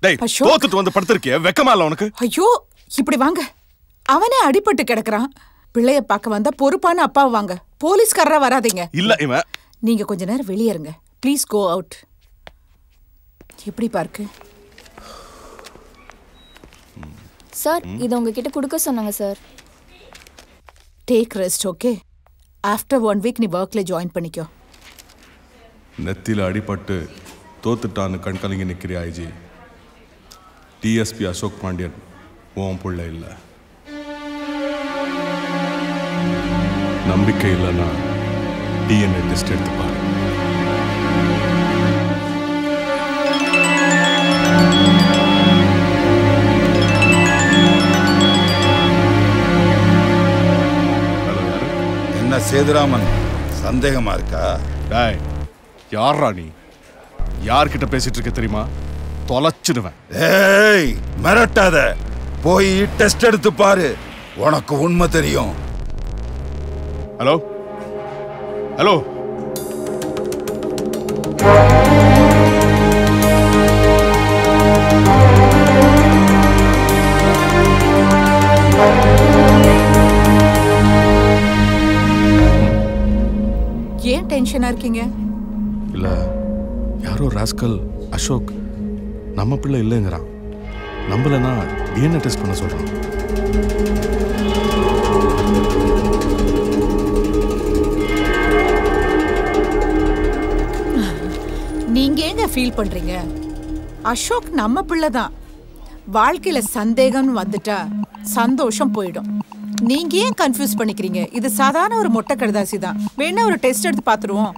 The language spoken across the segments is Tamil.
டேய் தோத்துட்டு வந்து படுத்துறியே வெக்கமா இல்ல உனக்கு? ஐயோ இப்படி வாங்க. அவனே அடிபட்டு கிடக்குறான். பிள்ளைய பார்க்க வந்தா பொறுப்பான அப்பாவை வாங்க. போலீஸ்காரரா வராதீங்க. இல்ல இவன். நீங்க கொஞ்ச நேரம் வெளியே இருங்க. Please go out. எப்படி பார்க்கு? சார் இது உங்ககிட்ட கொடுக்க சொன்னாங்க sir. Take rest okay. After 1 week நீ ஒர்க்ல ஜாயின் பண்ணிக்கோ. நெத்தில அடிபட்டு தோத்துட்டான்னு கண்கலங்கி நிற்கிற ஐஜி டிஎஸ்பி அசோக் பாண்டியன் உன் புள்ள இல்லை. நம்பிக்கை இல்லைன்னா டிஎன்ஏ டெஸ்ட் எடுத்து பாரு. என்ன சேதுராமன் சந்தேகமா இருக்கா? டாய் யாரா நீ? யார்கிட்ட பேசிட்டு இருக்க தெரியுமா? தொலைச்சிடுவேன். ஏய் மிரட்டாத. போய் டெஸ்ட் எடுத்து பாரு, உனக்கு உண்மை தெரியும். ஹலோ ஹலோ ஏன் டென்ஷனா இருக்கீங்க? இல்ல யாரோ ராஸ்கல் அசோக் நம்ம பிள்ளை இல்லைங்கிறான். நம்பலன்னா டிஎன்ஏ டெஸ்ட் பண்ண சொல்றான். நீங்க ஏங்க ஃபீல் பண்றீங்க? அசோக் நம்ம பிள்ளை தான். வாழ்க்கையில சந்தேகம் வந்துட்டா சந்தோஷம் போயிடும். நீங்க ஏன் கன்ஃபியூஸ் பண்ணிக்கிறீங்க? இது சாதாரண ஒரு மொட்டை கடுதாசி தான். வேணா ஒரு டெஸ்ட் எடுத்து பாத்துருவோம்.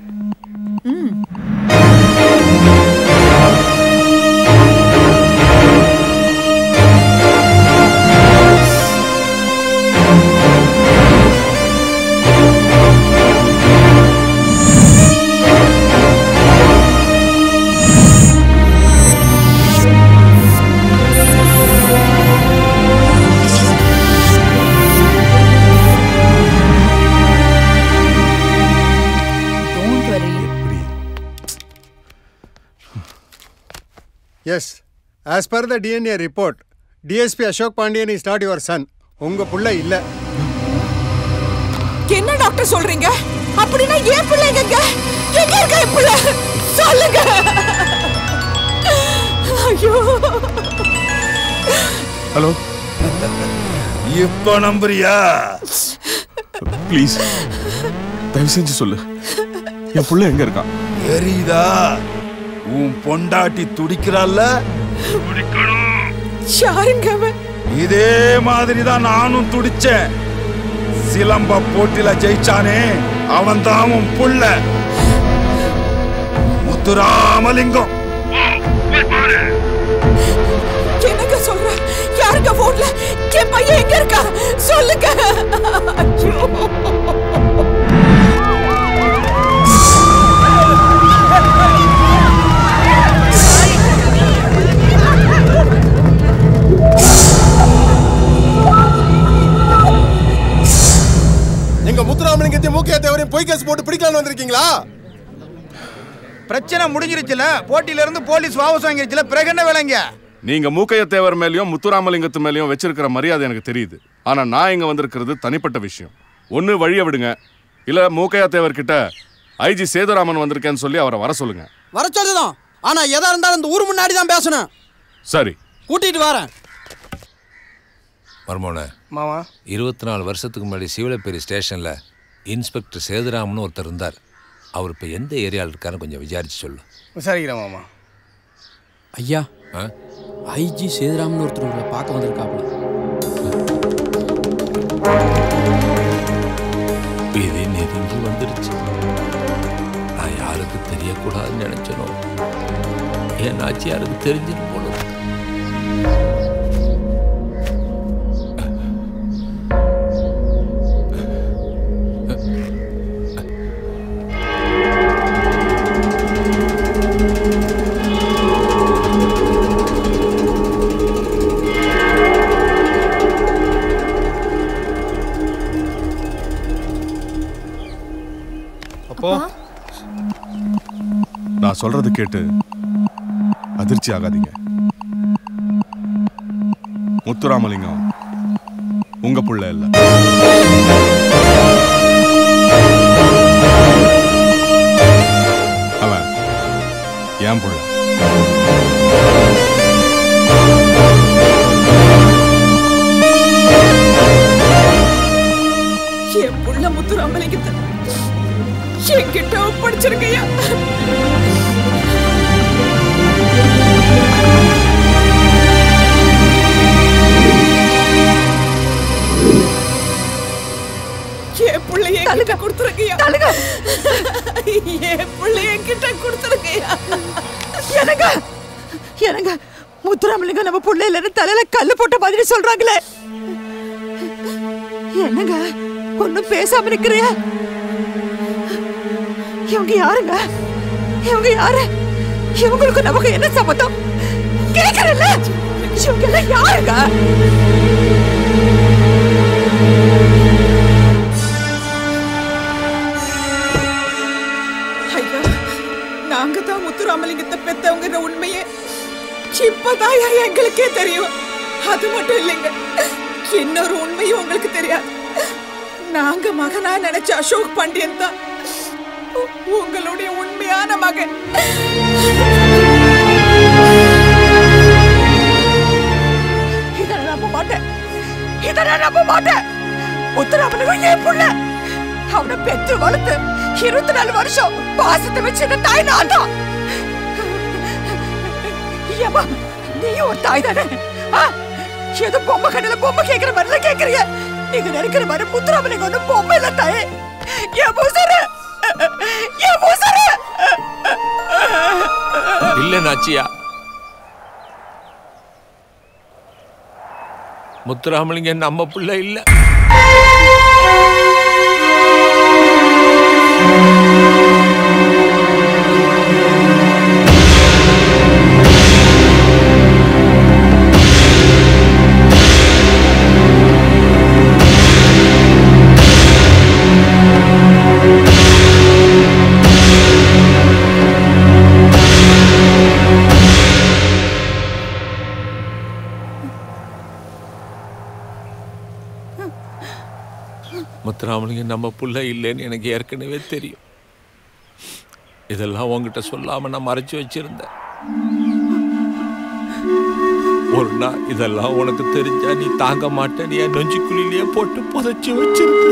Yes, as per the DNA report, DSP Ashok Pandian is not your son. உங்க புள்ள இல்ல. என்ன டாக்டர் சொல்றீங்க? அப்படினா ஏன் பிள்ளைங்க எங்க இருக்க புள்ள? சொல்லுங்க. ஐயோ. ஹலோ. இப்போ நம்புறியா? ப்ளீஸ் தயவு செஞ்சு சொல்லு. என் புள்ள எங்க இருக்கா? தெரியுதா? உன் பொண்டாட்டி துடிக்கிறாள்ல? துடிக்கணும். யாருங்க அவன்? இதே மாதிரி தான் நானும் துடிச்சேன். சிலம்ப போட்டில ஜெயிச்சானே அவன் தான் உன் புள்ள. முத்துராமலிங்கம். என்னங்க சொல்ற? யாருங்க போன்ல? என் பையன் எங்க இருக்கா? சொல்லுங்க. எங்க முத்துராமலிங்கத்தையும் மூக்கையத்தையும் பொய் கேஸ் போட்டு பிடிக்கலான்னு வந்திருக்கீங்களா? பிரச்சனை முடிஞ்சிருச்சுல. போட்டியில இருந்து போலீஸ் வாபஸ் வாங்கிருச்சுல. பிறகு என்ன வேலைங்க? நீங்க மூக்கைய தேவர் மேலயும் முத்துராமலிங்கத்து மேலயும் வச்சிருக்கிற மரியாதை எனக்கு தெரியுது. ஆனா நான் இங்க வந்திருக்கிறது தனிப்பட்ட விஷயம். ஒண்ணு வழிய விடுங்க, இல்ல மூக்கையா தேவர் கிட்ட ஐஜி சேதுராமன் வந்திருக்கேன்னு சொல்லி அவரை வர சொல்லுங்க. வர சொல்லுதான். ஆனா எதா இருந்தாலும் இந்த ஊர் முன்னாடி தான் பேசணும். சரி, கூட்டிட்டு வரேன். மர்மோனே மாமா, 24 வருஷத்துக்கு முன்னாடி சிவலப்பேரி ஸ்டேஷன்ல இன்ஸ்பெக்டர் சேதுராமன் ஒருத்தர் இருந்தார். அவர் இப்போ எந்த ஏரியாவில் இருக்காருன்னு கொஞ்சம் விசாரிச்சு சொல்லு. விசாரிக்கிறேன் மாமா. ஐயா, ஐஜி சேதுராமன் ஒருத்தர் உங்களை பார்க்க வந்திருக்காப்புல. இது நெருங்கி வந்துருச்சு. நான் யாருக்கு தெரியக்கூடாதுன்னு நினைச்சனோ என் ஆட்சியாருக்கு தெரிஞ்சிடும் போல. நான் சொல்றது கேட்டு அதிர்ச்சி ஆகாதீங்க. முத்துராமலிங்கம் உங்க புள்ள இல்ல. அவன் என் புள்ள. என் புள்ள முத்துராமலிங்கத்தை என்கிட்ட ஒப்படைச்சிருக்கையா? என் பிள்ளைய என்கிட்ட கொடுத்துருக்கையா? என் பிள்ளைய என்கிட்ட கொடுத்துருக்கையா? எனக்கு முத்துராமலிங்கம் நம்ம புள்ள இல்லைன்னு தலையில கல்லு போட்ட மாதிரி சொல்றாங்களே. என்னங்க ஒன்னும் பேசாம இருக்கிறியா? இவங்க யாருங்க? இவங்க யாரு? இவங்களுக்கு நமக்கு என்ன சம்பந்தம் கேக்குறல்ல? இவங்க எல்லாம் யாருங்க? நாங்க தான் முத்துராமலிங்கத்தை பெத்தவங்கிற உண்மையே இப்பதான் எங்களுக்கே தெரியும். அது மட்டும் இல்லைங்க, இன்னொரு உண்மையும் உங்களுக்கு தெரியாது. நாங்க மகனா நினைச்ச அசோக் பாண்டியன் தான் உங்களுடைய உண்மையான மகன். இதை நம்ப மாட்டேன், இதை நம்ப மாட்டேன். முத்துராமலிங்கம் என் புள்ள. அவனை பெற்று வளர்த்து 24 வருஷம் பாசத்தை வச்சு தாய் நான் தான். நீயும் ஒரு தாய் தானே? ஏதோ பொம்மை கண்ணில பொம்மை கேட்கிற மாதிரி கேட்கறிய. நீங்க நினைக்கிற மாதிரி முத்துராமலிங்கம் ஒன்னும் பொம்மை இல்ல தாயே. என் பூசரு, என் பூசரு. இல்ல நாச்சியா, முத்துராமலிங்கம் நம்ம பிள்ளை இல்ல. முத்துராமலிங்கம் நம்ம புள்ள இல்லைன்னு எனக்கு ஏற்கனவே தெரியும். இதெல்லாம் உங்ககிட்ட சொல்லாம நான் மறைச்சு வச்சிருந்தேன். ஒரு நாள் இதெல்லாம் உனக்கு தெரிஞ்சா நீ தாங்க மாட்டேன். நீ நொஞ்சி குழியிலேயே போட்டு புதைச்சு வச்சிருந்த.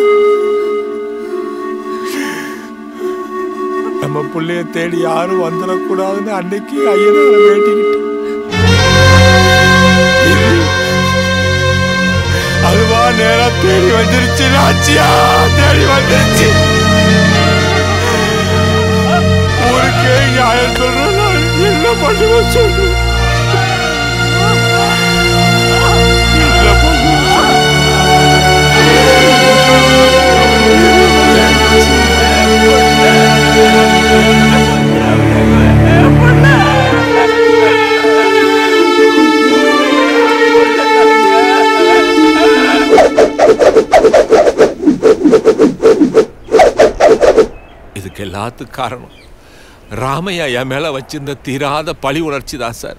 நம்ம புள்ளைய தேடி யாரும் வந்துடக்கூடாதுன்னு அன்னைக்கு ஐயனார வேண்டிக்கிட்டு அதுவா நேரா தேடி வந்துருச்சு. நாச்சியா தேடி வந்துருச்சு. ஊருக்கே நியாயம் சொல்றேன். என்ன பண்ணுவோம் சொல்லு. இதுக்கு எல்லாத்துக்கும் காரணம் ராமையா என் மேல வச்சிருந்த தீராத பழி உணர்ச்சி தான் சார்.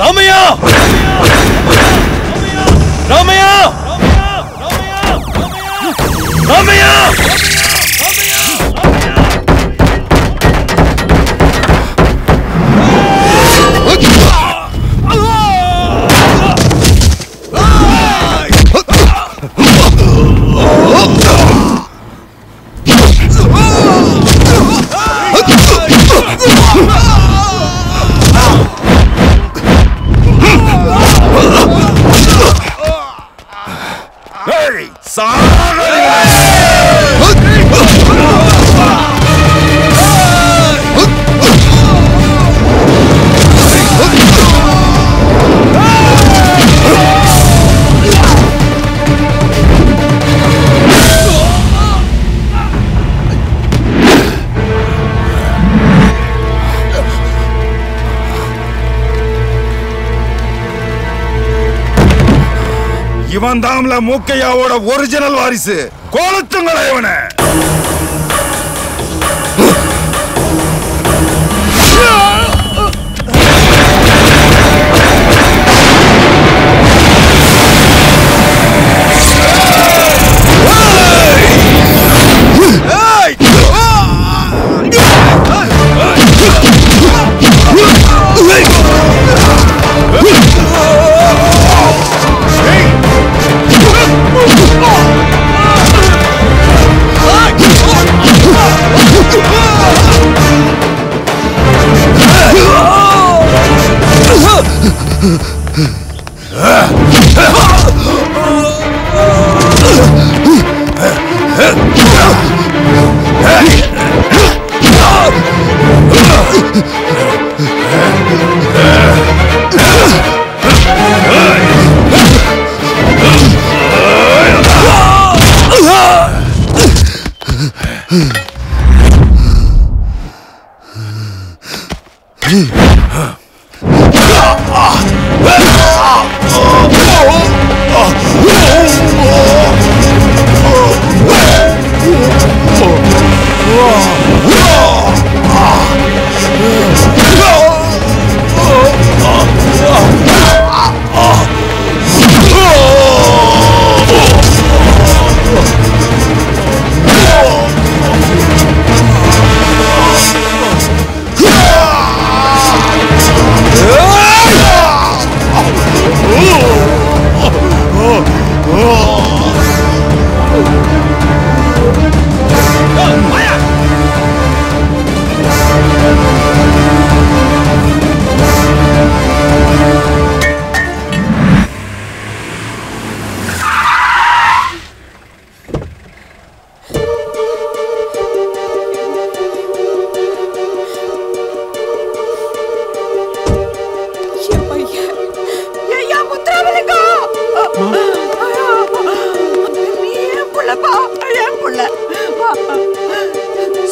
ராமையா, ராமையா, ராமையா, Hey! இவன் தாம்ல மூக்கையாவோட ஒரிஜினல் வாரிசு. கோலத்துங்களே இவனை.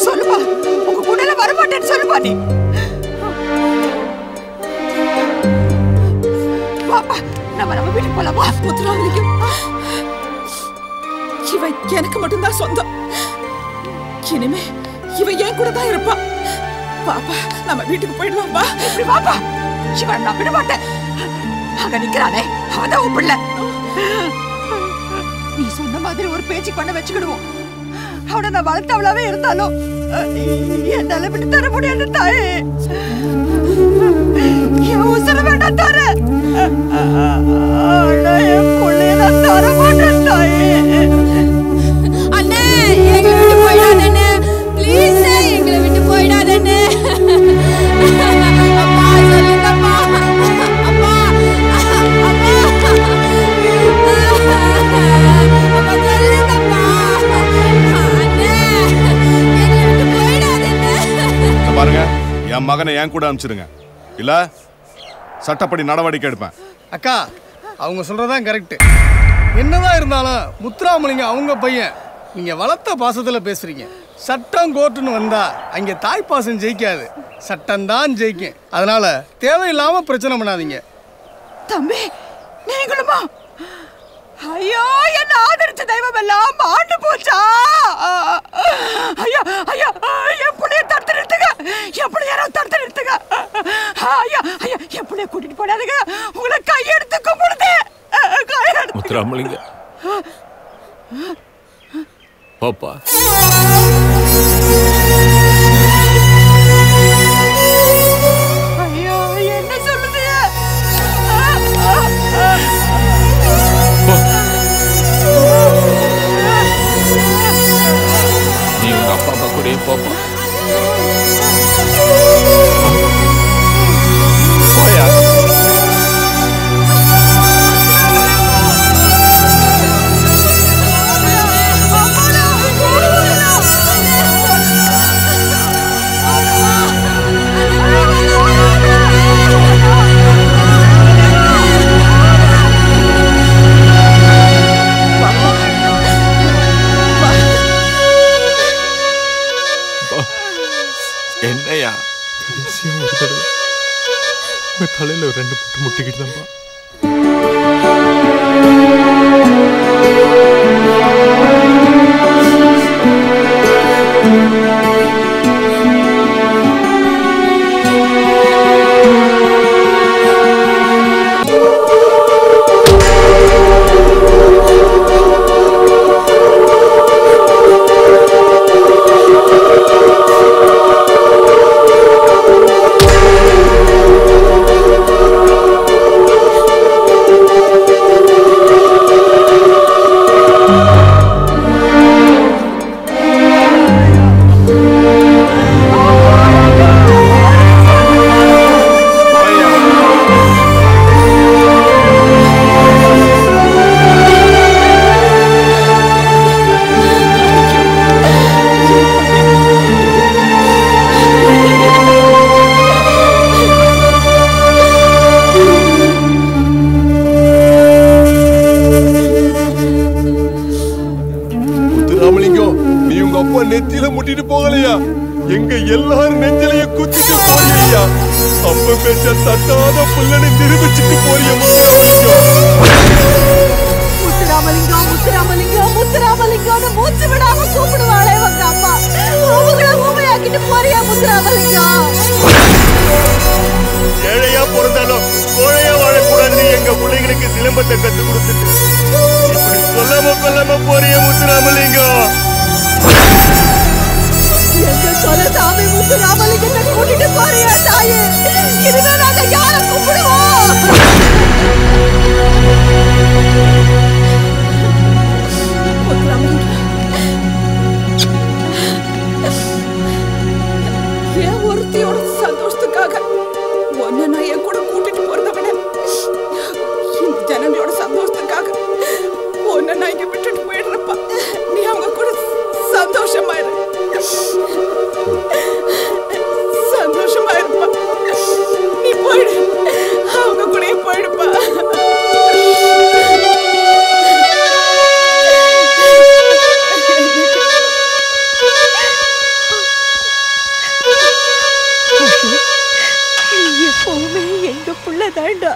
சொல்லுப்பா, உங்க கூட வரமாட்டேன்னு சொல்லுப்பா. நீ பாப்பா, நம்ம வீட்டுக்கு போலாமா? முத்துராமலிங்கம், இவ எனக்கு மட்டும்தான் சொந்தம். இனிமே இவ என் கூட தான் இருப்பா. பாப்பா, நம்ம வீட்டுக்கு போயிடலாம். வா. இப்படி வாப்பா. சிவன் நான் விட மாட்டேன். அங்க நிக்கிறானே, அவதான் உன் பிள்ளை. நீ சொன்ன மாதிரி ஒரு பேச்சு பண்ண வச்சுக்கிடுவோம். அவனை நான் வளர்த்தவளாவே இருந்தாலும் என்னால விட்டு தர முடியாது தாயே. என் உசுர வேண்டாம் தர. என் பிள்ளைய நான் தர மாட்டேன் தாயே. அண்ணே, எங்களை விட்டு போயிடாதே. ப்ளீஸ், எங்களை விட்டு போயிடாதே. அப்பா சொல்லுங்கப்பா. அப்பா, பாருங்க, என் மகனை என் கூட அனுப்பிச்சிருங்க. இல்ல சட்டப்படி நடவடிக்கை எடுப்பேன். அக்கா, அவங்க சொல்றதான் கரெக்ட். என்னதான் இருந்தாலும் முத்துராமலிங்கம் அவங்க பையன். நீங்க வளர்த்த பாசத்துல பேசுறீங்க. சட்டம் கோர்ட்டுன்னு வந்தா அங்க தாய் பாசம் ஜெயிக்காது, சட்டம் தான் ஜெயிக்கும். அதனால தேவையில்லாம பிரச்சனை பண்ணாதீங்க. தம்பி, நீங்களுமா? ஐயோ, என்ன ஆதரிச்ச தெய்வம் எல்லாம் ஆண்டு போச்சா? ஐயா ஐயா, என் பிள்ளைய தடுத்து நிறுத்துங்க. என் பிள்ளைய யாராவது தடுத்து நிறுத்துங்க. ஐயா ஐயா, என் பிள்ளைய கூட்டிட்டு போடாதுங்க. உங்களை கையெடுத்து கும்பிடுது. முத்துராமலிங்க பாப்பா, ஐயா என்ன சொல்லுது? நீ உங்க அப்பா அம்மா கூட பாப்பா. என்னையா கடைசியா ஒரு தடவை தலையில 2 போட்டு முட்டிக்கிட்டு தான்ப்பா. நெத்தியில முட்டிட்டு போகலையா? எங்க எல்லாரும் நெஞ்சிலைய குத்திட்டு போறியா? அப்ப பேச்ச தட்டாத புள்ளனை நிரூபிச்சுட்டு போறியம்மா. முத்துராமலிங்கம் முத்துராமலிங்கம் முத்துராமலிங்கம்னு மூச்சு விடாம கூப்பிடுவாளே உங்க அம்மா. அவங்கள ஊமையாக்கிட்டு போறியா முத்துராமலிங்கம்? ஏழையா பிறந்தாலும் கோழையா வாழக்கூடாதுன்னு எங்க பிள்ளைங்களுக்கு சிலம்பத்தை கத்து கொடுத்துட்டு இப்படி சொல்லாம கொல்லாம போறிய முத்துராமலிங்கம். எங்க சொலசாமி முத்துராமலிங்கத்தை கூட்டிட்டு போறியா தாயே? இதுவே நாங்க யார கூப்பிடுவோம்? என் ஒருத்தியோட சந்தோஷத்துக்காக ஒன்னு நான் என் கூட கூட்டிட்டு போறத விட இந்த ஜனங்களோட சந்தோஷத்துக்காக ஒன்னு நான் இங்க விட்டுட்டு போயிடுறப்பா. நீ அவங்க கூட சந்தோஷமாயிரு, சந்தோஷமாயிருப்பா. நீ போயிடு, அவங்க கூடயே போயிடுப்பா. எப்பவுமே எங்க புள்ள தாண்டா.